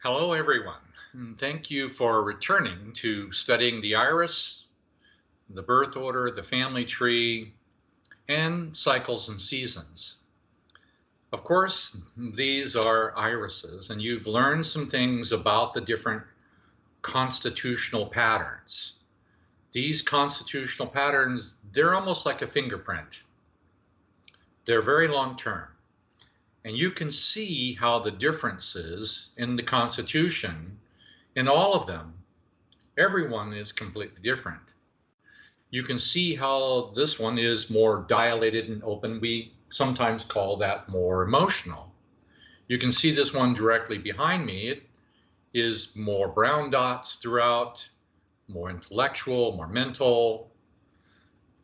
Hello, everyone, and thank you for returning to studying the iris, the birth order, the family tree, and cycles and seasons. Of course, these are irises, and you've learned some things about the different constitutional patterns. These constitutional patterns, they're almost like a fingerprint. They're very long term. And you can see how the differences in the Constitution, in all of them, everyone is completely different. You can see how this one is more dilated and open. We sometimes call that more emotional. You can see this one directly behind me. It is more brown dots throughout, more intellectual, more mental.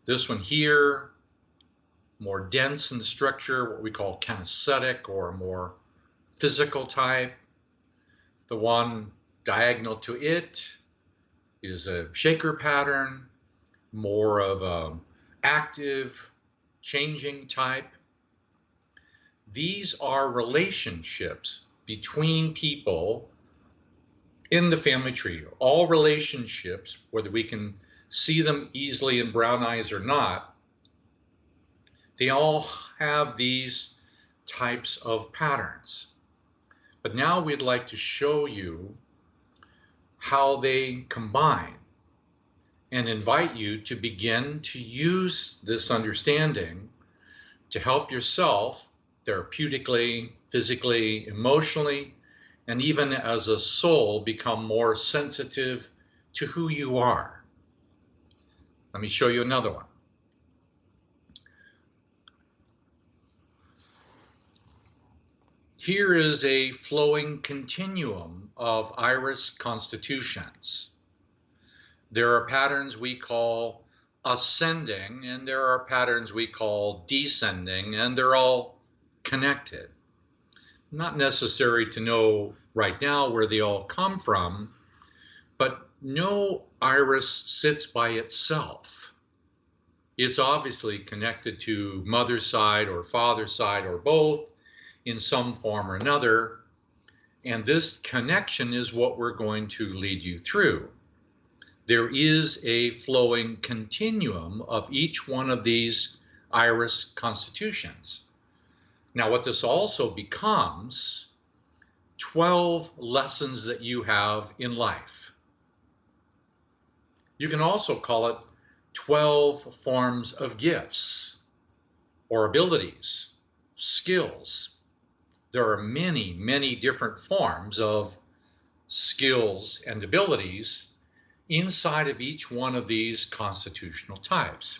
This one here, more dense in the structure, what we call kinesthetic or more physical type. The one diagonal to it is a shaker pattern, more of an active, changing type. These are relationships between people in the family tree. All relationships, whether we can see them easily in brown eyes or not, they all have these types of patterns. But now we'd like to show you how they combine and invite you to begin to use this understanding to help yourself therapeutically, physically, emotionally, and even as a soul become more sensitive to who you are. Let me show you another one. Here is a flowing continuum of iris constitutions. There are patterns we call ascending, and there are patterns we call descending, and they're all connected. Not necessary to know right now where they all come from, but no iris sits by itself. It's obviously connected to mother's side or father's side or both, in some form or another, and this connection is what we're going to lead you through. There is a flowing continuum of each one of these iris constitutions. Now, what this also becomes, 12 lessons that you have in life. You can also call it 12 forms of gifts or abilities, skills. There are many, many different forms of skills and abilities inside of each one of these constitutional types.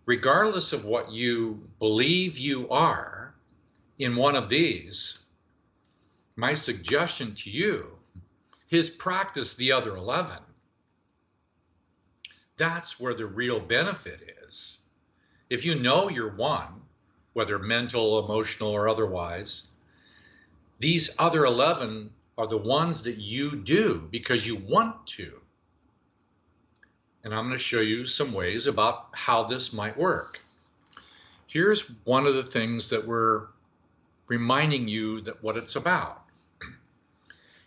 Regardless of what you believe you are in one of these, my suggestion to you is practice the other 11. That's where the real benefit is. If you know you're one, whether mental, emotional, or otherwise, these other 11 are the ones that you do because you want to. And I'm going to show you some ways about how this might work. Here's one of the things that we're reminding you that what it's about.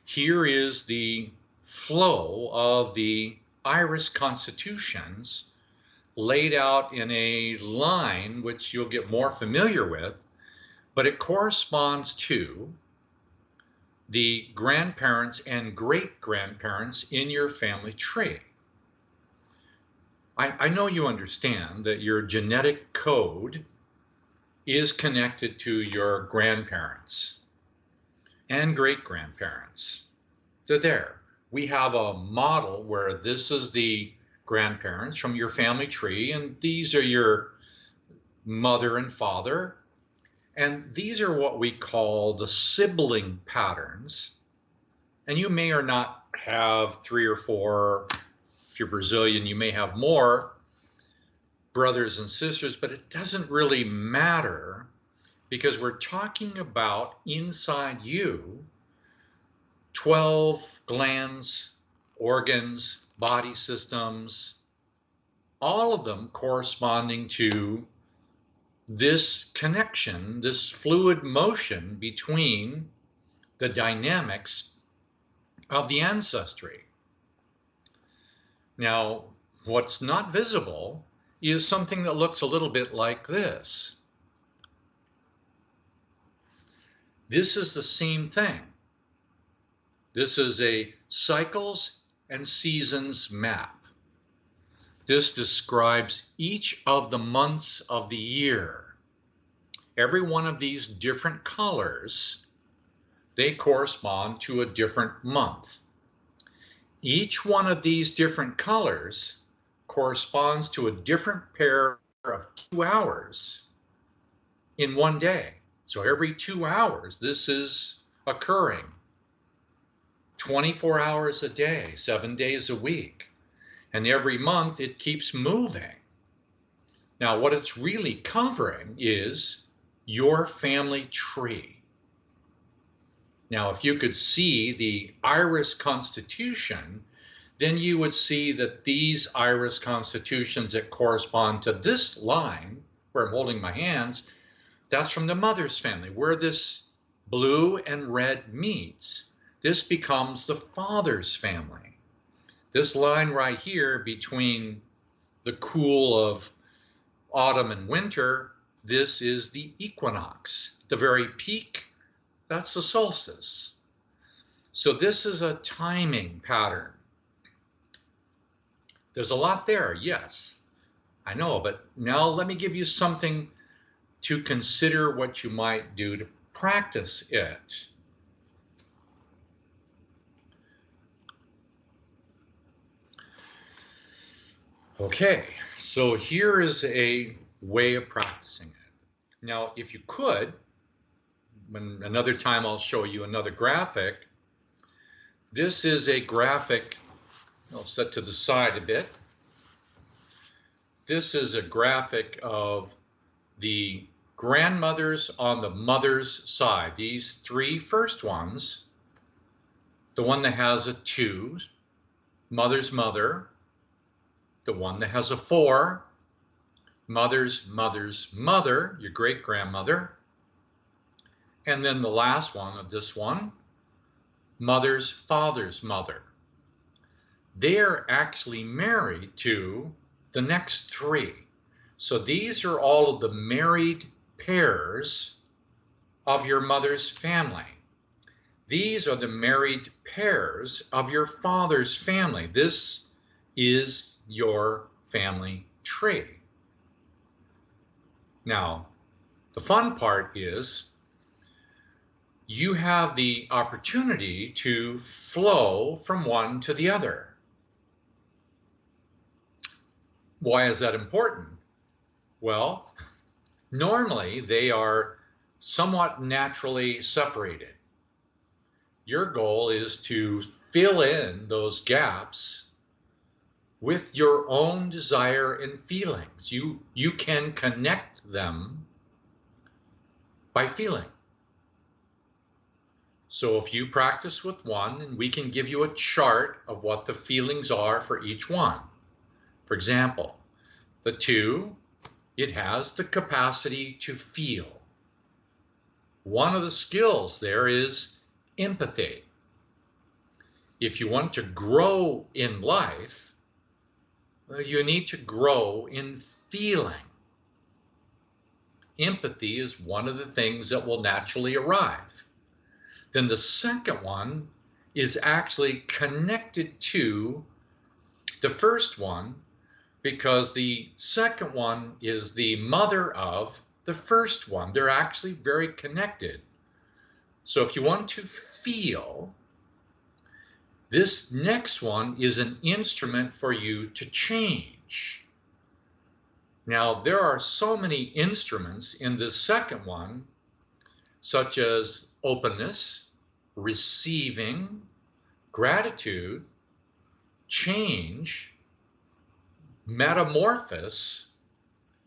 Here is the flow of the iris constitutions laid out in a line which you'll get more familiar with, but it corresponds to the grandparents and great-grandparents in your family tree. I know you understand that your genetic code is connected to your grandparents and great-grandparents. They're there. We have a model where this is the grandparents from your family tree, and these are your mother and father, and these are what we call the sibling patterns. And you may or not have 3 or 4. If you're Brazilian, you may have more brothers and sisters, but it doesn't really matter because we're talking about inside you 12 glands, organs, body systems, all of them corresponding to this connection, this fluid motion between the dynamics of the ancestry. Now, what's not visible is something that looks a little bit like this. This is the same thing. This is a cycles and seasons map. This describes each of the months of the year. Every one of these different colors, they correspond to a different month. Each one of these different colors corresponds to a different pair of 2 hours in one day. So every 2 hours, this is occurring. 24 hours a day, 7 days a week. And every month it keeps moving. Now, what it's really covering is your family tree. Now, if you could see the iris constitution, then you would see that these iris constitutions that correspond to this line, where I'm holding my hands, that's from the mother's family. Where this blue and red meets, this becomes the father's family. This line right here between the cool of autumn and winter, this is the equinox. The very peak, that's the solstice. So this is a timing pattern. There's a lot there, yes, I know, but now let me give you something to consider what you might do to practice it. Okay, so here is a way of practicing it. Now, if you could, when another time I'll show you another graphic. This is a graphic, I'll set to the side a bit. This is a graphic of the grandmothers on the mother's side. These 3 first ones, the one that has a 2, mother's mother, the one that has a 4, mother's mother's mother, your great-grandmother, and then the last one of this one, mother's father's mother. They're actually married to the next 3. So these are all of the married pairs of your mother's family. These are the married pairs of your father's family. This is your family tree. Now, the fun part is you have the opportunity to flow from one to the other. Why is that important? Well, normally they are somewhat naturally separated. Your goal is to fill in those gaps with your own desire and feelings. You can connect them by feeling. So if you practice with one, and we can give you a chart of what the feelings are for each one. For example, the 2, it has the capacity to feel. One of the skills there is empathy. If you want to grow in life, you need to grow in feeling. Empathy is one of the things that will naturally arrive. Then the second one is actually connected to the first one, because the second one is the mother of the first one. They're actually very connected. So if you want to feel, this next one is an instrument for you to change. Now, there are so many instruments in this second one, such as openness, receiving, gratitude, change, metamorphosis.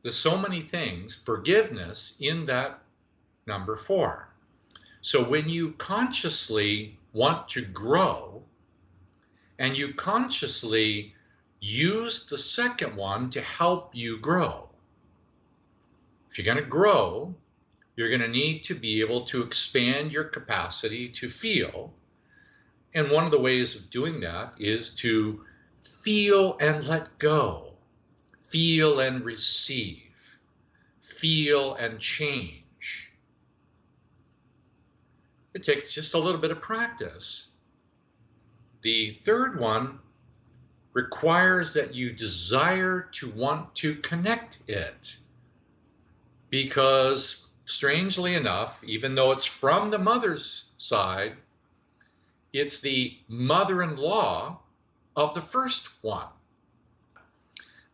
There's so many things, forgiveness in that number 4. So when you consciously want to grow and you consciously use the second one to help you grow, if you're going to grow, You're going to need to be able to expand your capacity to feel. And one of the ways of doing that is to feel and let go, feel and receive, feel and change. It takes just a little bit of practice. The third one requires that you desire to want to connect it, because strangely enough, even though it's from the mother's side, it's the mother-in-law of the first one.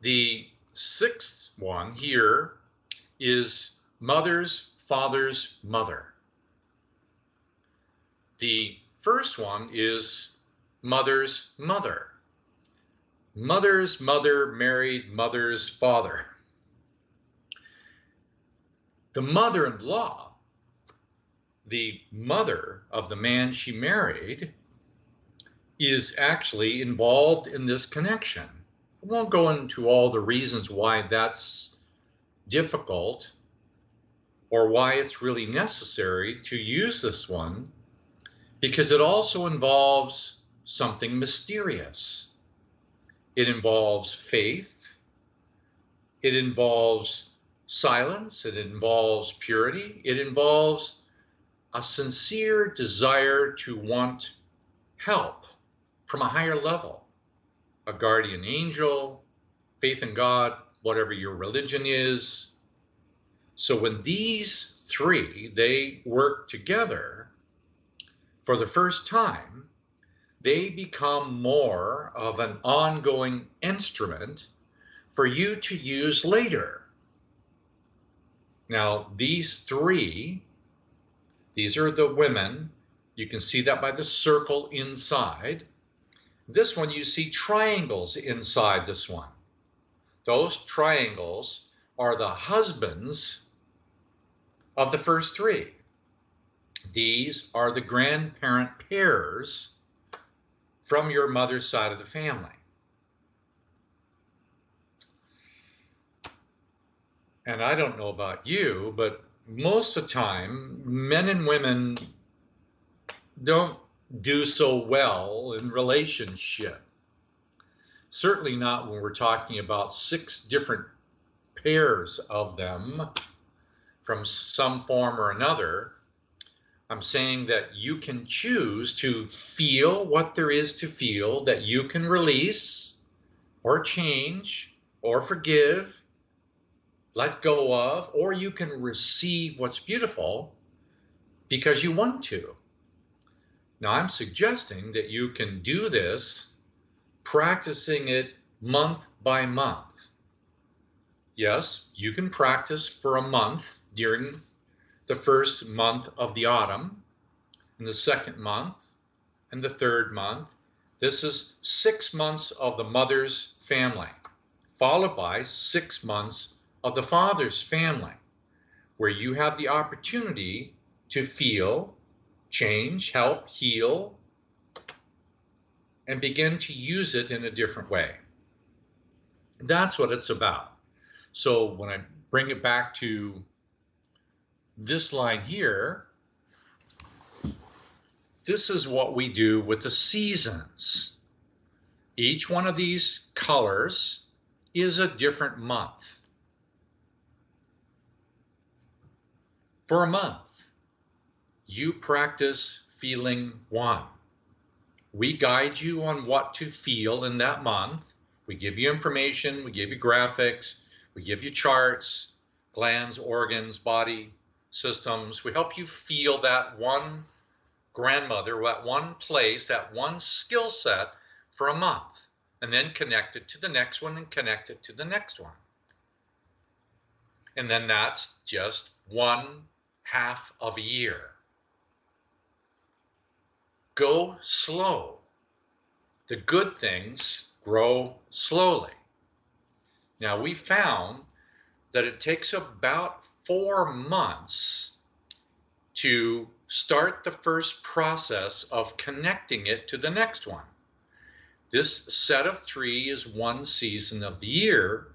The sixth one here is mother's father's mother. The first one is mother's mother. Mother's mother married mother's father. The mother-in-law, the mother of the man she married, is actually involved in this connection. I won't go into all the reasons why that's difficult or why it's really necessary to use this one, because it also involves something mysterious. It involves faith. It involves silence. It involves purity. It involves a sincere desire to want help from a higher level, a guardian angel, faith in God, whatever your religion is. So when these three, they work together for the first time, they become more of an ongoing instrument for you to use later. Now, these three, these are the women. You can see that by the circle inside. This one, you see triangles inside this one. Those triangles are the husbands of the first three. These are the grandparent pairs from your mother's side of the family. And I don't know about you, but most of the time, men and women don't do so well in relationship. Certainly not when we're talking about 6 different pairs of them from some form or another. I'm saying that you can choose to feel what there is to feel, that you can release or change or forgive, let go of, or you can receive what's beautiful because you want to. Now, I'm suggesting that you can do this practicing it month by month. Yes, you can practice for a month during the first month of the autumn, and the second month, and the third month. This is 6 months of the mother's family, followed by 6 months of the father's family, where you have the opportunity to feel, change, help, heal, and begin to use it in a different way. That's what it's about. So when I bring it back to this line here, this is what we do with the seasons. Each one of these colors is a different month. For a month, you practice feeling 1. We guide you on what to feel in that month. We give you information, we give you graphics, we give you charts, glands, organs, body systems. We help you feel that one grandmother, that one place, that one skill set for a month, and then connect it to the next one and connect it to the next one. And then that's just 1/2 of a year. Go slow. The good things grow slowly. Now, we found that it takes about 4 months to start the first process of connecting it to the next one. This set of 3 is 1 season of the year,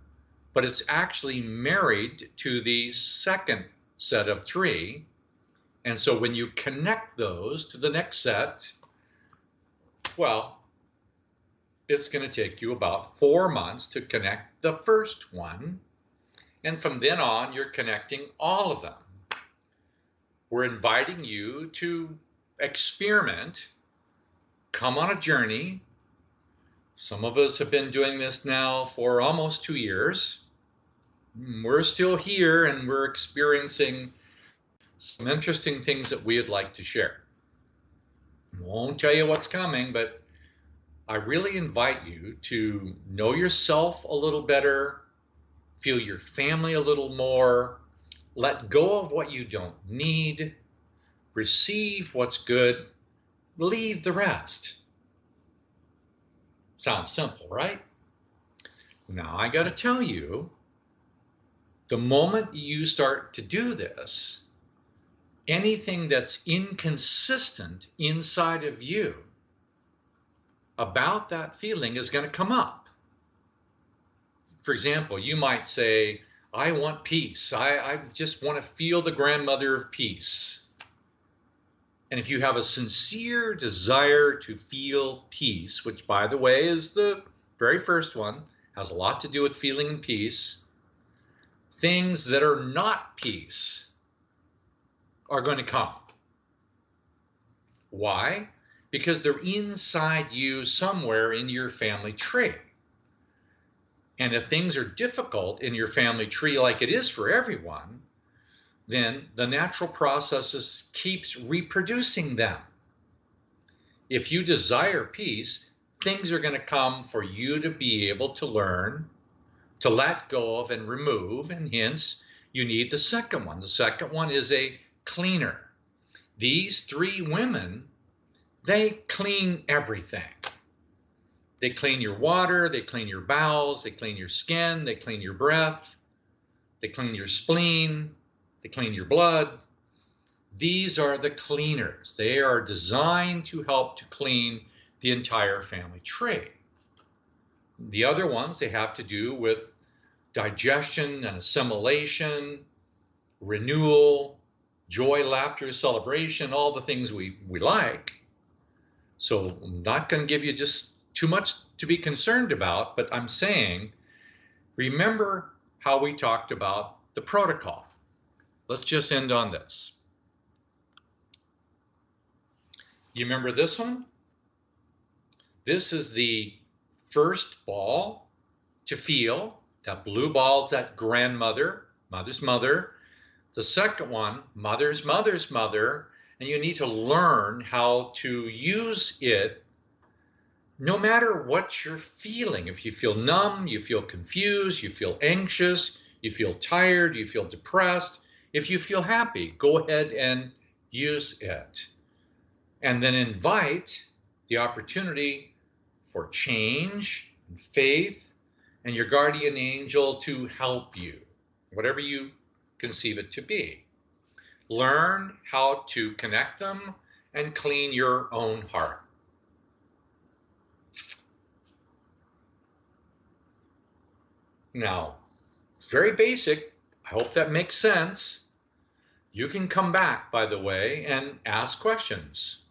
but it's actually married to the second set of 3. And so when you connect those to the next set, well, it's going to take you about 4 months to connect the first one. And from then on, you're connecting all of them. We're inviting you to experiment, come on a journey. Some of us have been doing this now for almost 2 years. We're still here and we're experiencing some interesting things that we'd like to share. I won't tell you what's coming, but I really invite you to know yourself a little better, feel your family a little more, let go of what you don't need, receive what's good, leave the rest. Sounds simple, right? Now I got to tell you, the moment you start to do this, anything that's inconsistent inside of you about that feeling is going to come up. For example, you might say, I want peace. I just want to feel the grandmother of peace. And if you have a sincere desire to feel peace, which by the way is the very first one, has a lot to do with feeling in peace, things that are not peace are going to come. Why? Because they're inside you somewhere in your family tree. And if things are difficult in your family tree like it is for everyone, then the natural processes keeps reproducing them. If you desire peace, things are going to come for you to be able to learn, to let go of and remove, and hence you need the second one. The second one is a cleaner. These 3 women, they clean everything. They clean your water, they clean your bowels, they clean your skin, they clean your breath, they clean your spleen, they clean your blood. These are the cleaners. They are designed to help to clean the entire family tree. The other ones, they have to do with digestion and assimilation, renewal, joy, laughter, celebration, all the things we like. So I'm not going to give you just too much to be concerned about, but I'm saying, remember how we talked about the protocol. Let's just end on this. You remember this one? This is the first ball to feel. That blue ball is that grandmother, mother's mother. The second one, mother's mother's mother, and you need to learn how to use it no matter what you're feeling. If you feel numb, you feel confused, you feel anxious, you feel tired, you feel depressed. If you feel happy, go ahead and use it. And then invite the opportunity for change and faith and your guardian angel to help you, whatever you conceive it to be. Learn how to connect them and clean your own heart. Now, very basic. I hope that makes sense. You can come back, by the way, and ask questions.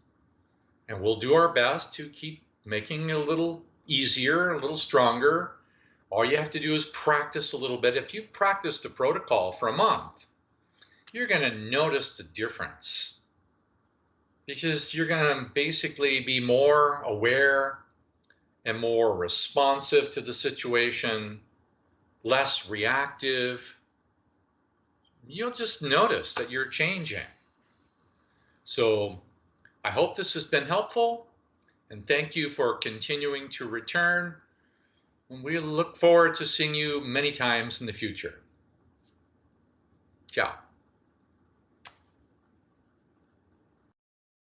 And we'll do our best to keep making it a little easier, a little stronger. All you have to do is practice a little bit. If you've practiced the protocol for a month, you're going to notice the difference. Because you're going to basically be more aware and more responsive to the situation, less reactive. You'll just notice that you're changing. So I hope this has been helpful, and thank you for continuing to return. And we look forward to seeing you many times in the future. Ciao.